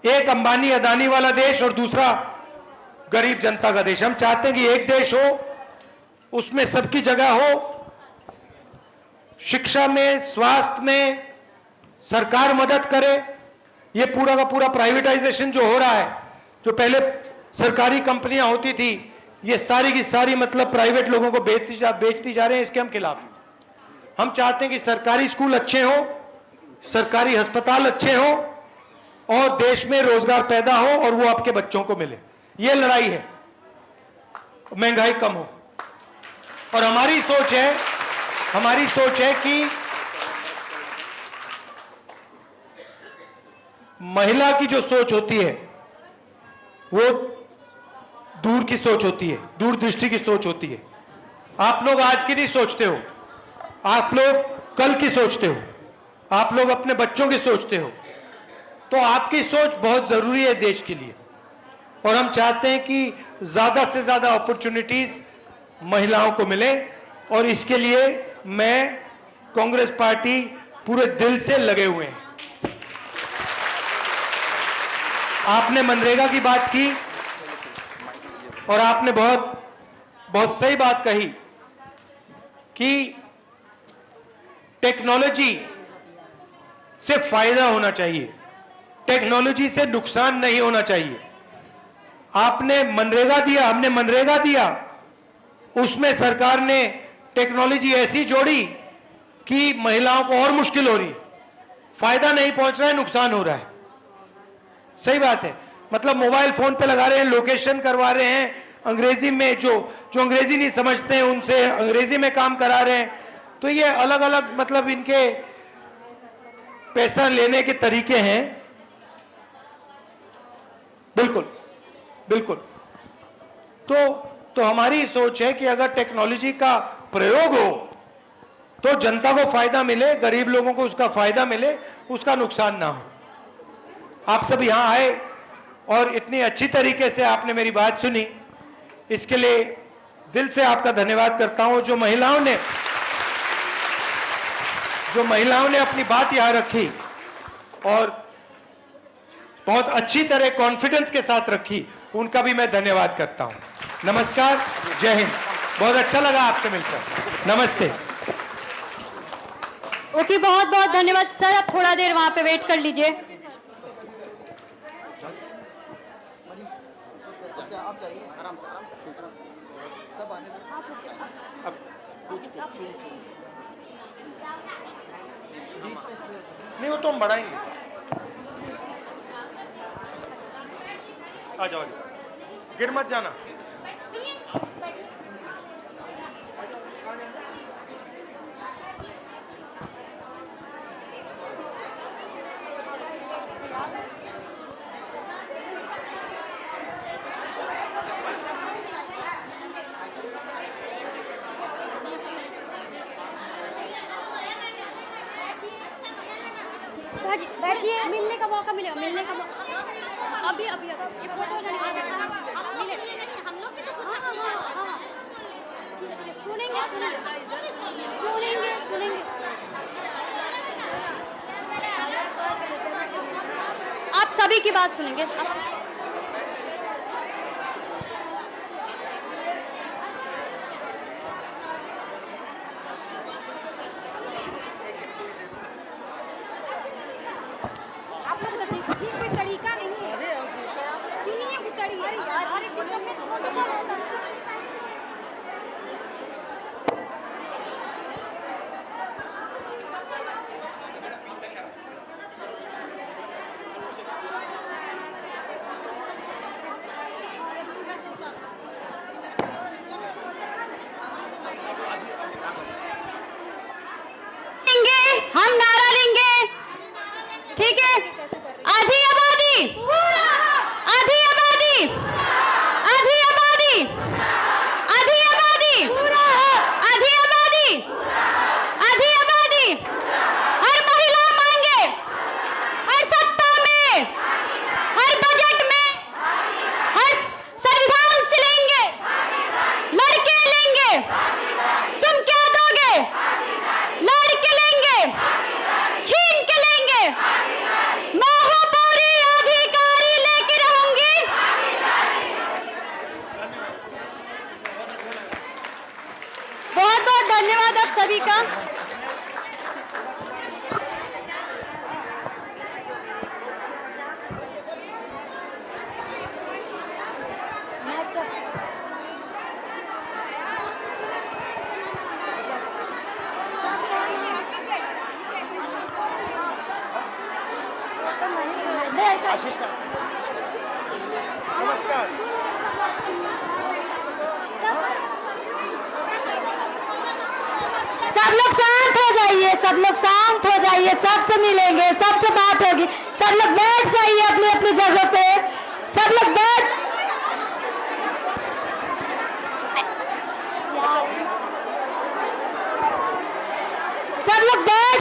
एक अंबानी अदानी वाला देश और दूसरा गरीब जनता का देश। हम चाहते हैं कि एक देश हो, उसमें सबकी जगह हो, शिक्षा में, स्वास्थ्य में सरकार मदद करे। ये पूरा का पूरा प्राइवेटाइजेशन जो हो रहा है, जो पहले सरकारी कंपनियां होती थी, ये सारी की सारी मतलब प्राइवेट लोगों को बेचती जा रहे हैं, इसके हम खिलाफ हैं। हम चाहते हैं कि सरकारी स्कूल अच्छे हो, सरकारी अस्पताल अच्छे हो, और देश में रोजगार पैदा हो और वो आपके बच्चों को मिले। ये लड़ाई है, महंगाई कम हो। और हमारी सोच है कि महिला की जो सोच होती है वो दूर की सोच होती है, दूरदृष्टि की सोच होती है। आप लोग आज की नहीं सोचते हो, आप लोग कल की सोचते हो, आप लोग अपने बच्चों की सोचते हो। तो आपकी सोच बहुत जरूरी है देश के लिए, और हम चाहते हैं कि ज्यादा से ज्यादा अपॉर्चुनिटीज महिलाओं को मिले, और इसके लिए मैं, कांग्रेस पार्टी पूरे दिल से लगे हुए हैं। आपने मनरेगा की बात की और आपने बहुत सही बात कही कि टेक्नोलॉजी से फायदा होना चाहिए, टेक्नोलॉजी से नुकसान नहीं होना चाहिए। आपने मनरेगा दिया, हमने मनरेगा दिया, उसमें सरकार ने टेक्नोलॉजी ऐसी जोड़ी कि महिलाओं को और मुश्किल हो रही है, फायदा नहीं पहुंच रहा है, नुकसान हो रहा है। सही बात है, मतलब मोबाइल फोन पे लगा रहे हैं, लोकेशन करवा रहे हैं, अंग्रेजी में जो अंग्रेजी नहीं समझते हैं उनसे अंग्रेजी में काम करा रहे हैं। तो ये अलग अलग मतलब इनके पैसा लेने के तरीके हैं। बिल्कुल बिल्कुल। तो हमारी सोच है कि अगर टेक्नोलॉजी का प्रयोग हो तो जनता को फायदा मिले, गरीब लोगों को उसका फायदा मिले, उसका नुकसान ना हो। आप सब यहां आए और इतनी अच्छी तरीके से आपने मेरी बात सुनी, इसके लिए दिल से आपका धन्यवाद करता हूं। जो महिलाओं ने अपनी बात यहां रखी और बहुत अच्छी तरह कॉन्फिडेंस के साथ रखी, उनका भी मैं धन्यवाद करता हूं। नमस्कार, जय हिंद। बहुत अच्छा लगा आपसे मिलकर। नमस्ते। ओके, बहुत बहुत धन्यवाद सर। आप थोड़ा देर वहां पे वेट कर लीजिए। नहीं, वो तो हम बढ़ाएंगे। आ जाओ, गिर मत जाना। बैठिए, मिलने का मौका मिलेगा, मिलने का मौका। अभी अभी ये फोटो हम लोग सुनेंगे सुनेंगे सुनेंगे। आप सभी की बात सुनेंगे। आप लोग ये कोई तरीका नहीं है। सुनिए वो तरीका। हम नारा लेंगे, ठीक है? आधी आबादी, आधी आबादी, आधी आबादी, आधी आबादी, आधी आबादी, आधी आबादी। हर महिला मांगे, हर सत्ता में, हर बजट में, हर संविधान से लेंगे, लड़के लेंगे। तुम क्या दोगे? लड़के लेंगे, छीन के लेंगे। मैं हूँ पूरी अधिकारी, लेके रहूंगी। बहुत बहुत धन्यवाद आप सभी का। नमस्कार। सब लोग शांत हो जाइए, सब लोग शांत हो जाइए। सबसे मिलेंगे, सबसे बात होगी। सब लोग बैठ जाइए अपनी अपनी जगह पे। सब लोग बैठ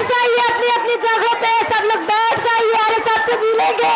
जाइए अपनी अपनी जगह पे। सब लोग बैठ जाइए। अरे सबसे मिलेंगे।